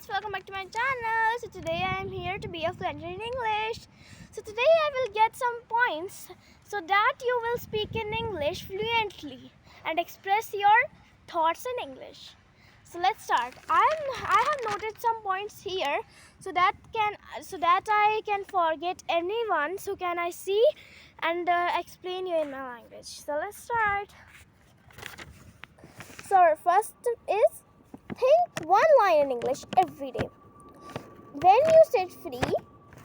friends, welcome back to my channel. So today I am here to be a fluent in English. So today I will get some points so that you will speak in English fluently and express your thoughts in English. So let's start. I have noted some points here so that I can forget anyone. So can I see and explain you in my language. So let's start. So first is think one line in English every day. When you sit free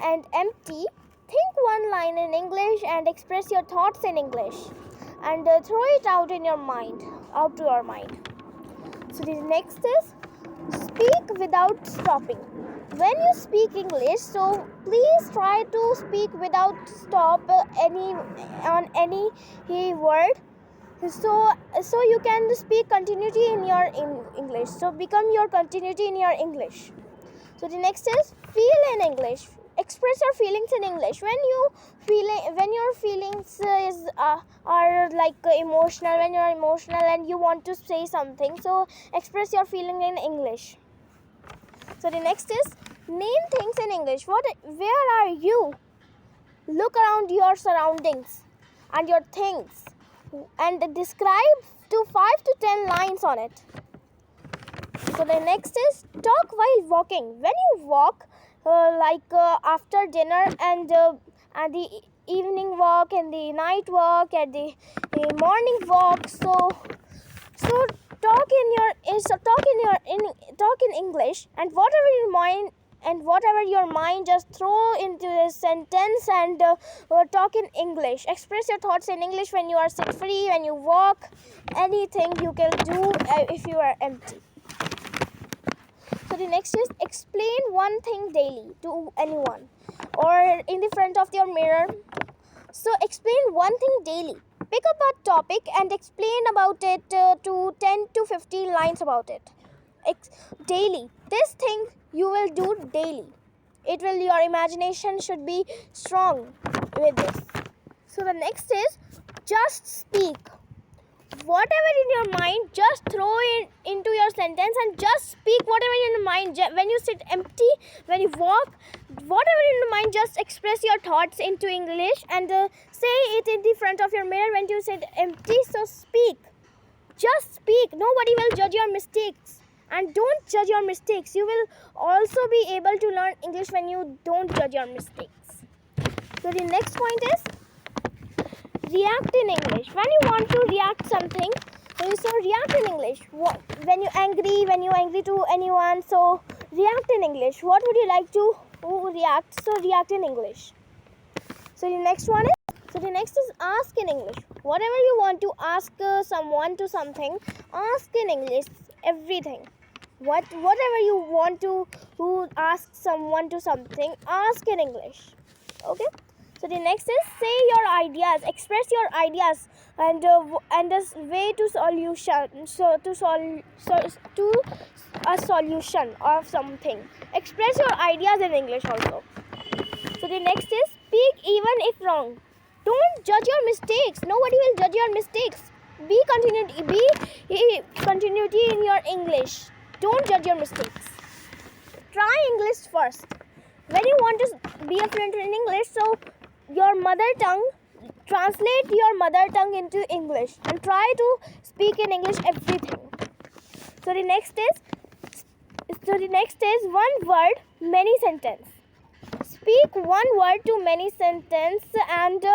and empty, think one line in English and express your thoughts in English and throw it out in your mind, out to your mind. So the next is speak without stopping. When you speak English, so please try to speak without stop any word, so you can speak continuity in your English, so become your continuity in your English. So the next is feel in English. Express your feelings in English. When your feelings are like emotional, when you're emotional and you want to say something, so express your feeling in English. So the next is name things in English. Where are you? Look around your surroundings and your things and describe to 5 to 10 lines on it. So the next is talk while walking. When you walk, after dinner and the evening walk and the night walk and the morning walk, so talk in English, and whatever your mind just throw into a sentence and talk in English. Express your thoughts in English when you are sit free, when you walk, anything you can do if you are empty. So the next is explain one thing daily to anyone or in the front of your mirror. So explain one thing daily. Pick up a topic and explain about it to 10 to 15 lines about it. Daily. This thing you will do daily. Your imagination should be strong with this. So the next is just speak. Whatever in your mind, just throw it into your sentence and just speak whatever in your mind. When you sit empty, when you walk, whatever in your mind, just express your thoughts into English and say it in the front of your mirror when you sit empty. So speak. Just speak. Nobody will judge your mistakes. And don't judge your mistakes. You will also be able to learn English when you don't judge your mistakes. So the next point is react in English. When you want to react something, so react in English. When you're angry to anyone, so react in English. What would you like to react? So react in English. So the next is ask in English. Whatever you want to ask someone to something, ask in English. Everything. Whatever you want to ask someone to something, ask in English. Okay. So the next is say your ideas. Express your ideas and the way to solution. To a solution of something. Express your ideas in English also. So the next is speak even if wrong. Don't judge your mistakes. Nobody will judge your mistakes. Be continuity in your English. Don't judge your mistakes. Try English first. When you want to be a fluent in English, so your mother tongue, translate your mother tongue into English and try to speak in English everything. So the next is one word, many sentence. Speak one word to many sentence and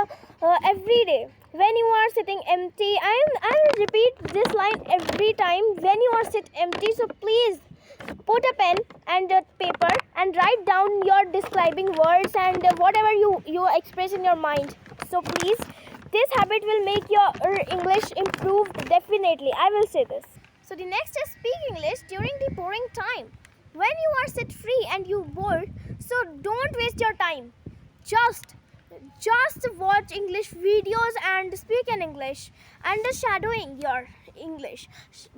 every day. When you are sitting empty, I will repeat this line every time. When you are sit empty, so please put a pen and a paper and write down your describing words and whatever you express in your mind. So please, this habit will make your English improve definitely. I will say this. So the next is speak English during the boring time. When you are sit free and you bored, so don't waste your time. Just watch English videos and speak in English. And the shadowing your English.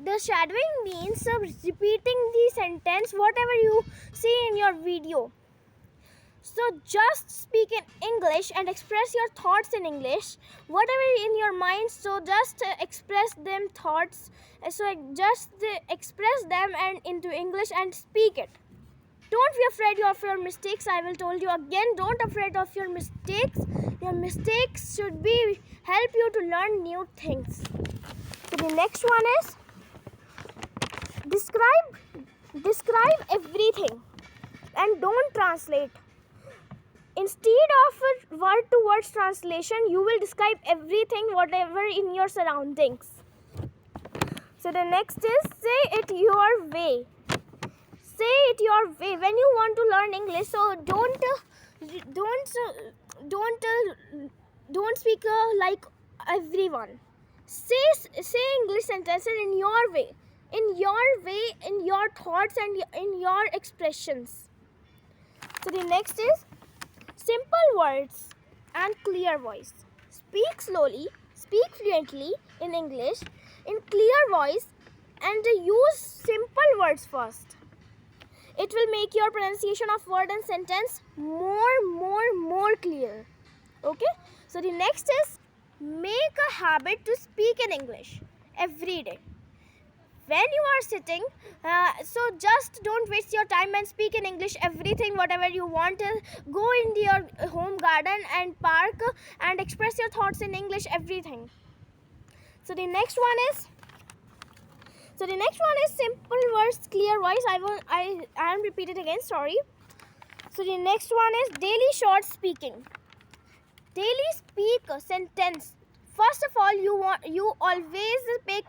The shadowing means repeating the sentence whatever you see in your video. So just speak in English and express your thoughts in English. Whatever in your mind, so just express them thoughts. So just express them and into English and speak it. Don't be afraid of your mistakes. I will told you again, don't afraid of your mistakes. Your mistakes should be help you to learn new things. So the next one is describe everything and don't translate. Instead of word to words translation, you will describe everything whatever in your surroundings. So the next is say it your way. Say it your way when you want to learn English. So don't speak like everyone. Say English sentences in your way, in your thoughts and in your expressions. So the next is simple words and clear voice. Speak slowly, speak fluently in English in clear voice and use simple words first. It will make your pronunciation of word and sentence more clear. Okay? So the next is make a habit to speak in English every day. When you are sitting, so just don't waste your time and speak in English everything whatever you want. Go into your home garden and park and express your thoughts in English everything. So the next one is simple words, clear voice. I am repeated again, sorry. So the next one is daily short speaking. Daily speak a sentence. First of all, you always pick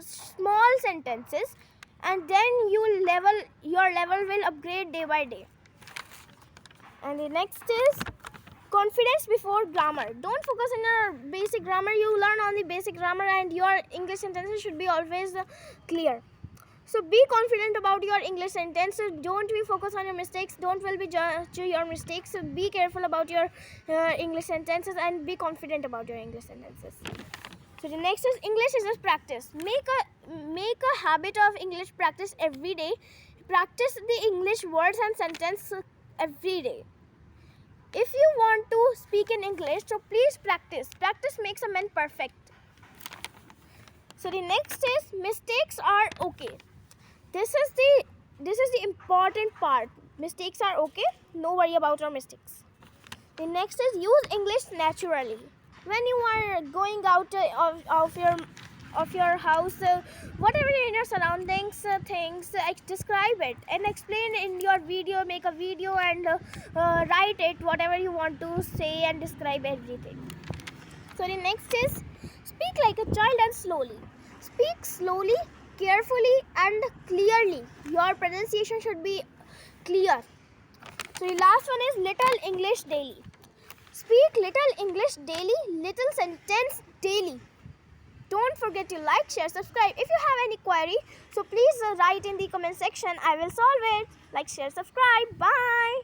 small sentences, and then your level will upgrade day by day. And the next is confidence before grammar. Don't focus on your basic grammar. You learn only basic grammar and your English sentences should be always clear. So be confident about your English sentences. Don't be focused on your mistakes. Don't will be judge your mistakes. So be careful about your English sentences and be confident about your English sentences. So the next is English is just practice. Make a habit of English practice every day. Practice the English words and sentence every day. If you want to speak in English, so please practice. Practice makes a man perfect. So the next is mistakes are okay. This is the important part. Mistakes are okay. No worry about your mistakes. The next is use English naturally. When you are going out of your house, whatever in your surroundings, things, describe it and explain in your video. Make a video and write it whatever you want to say and describe everything. So the next is speak like a child and slowly. Speak slowly, carefully and clearly. Your pronunciation should be clear. So the last one is little English daily. Speak little English daily, little sentence daily. Don't forget to like, share, subscribe. If you have any query, so please write in the comment section. I will solve it. Like, share, subscribe. Bye.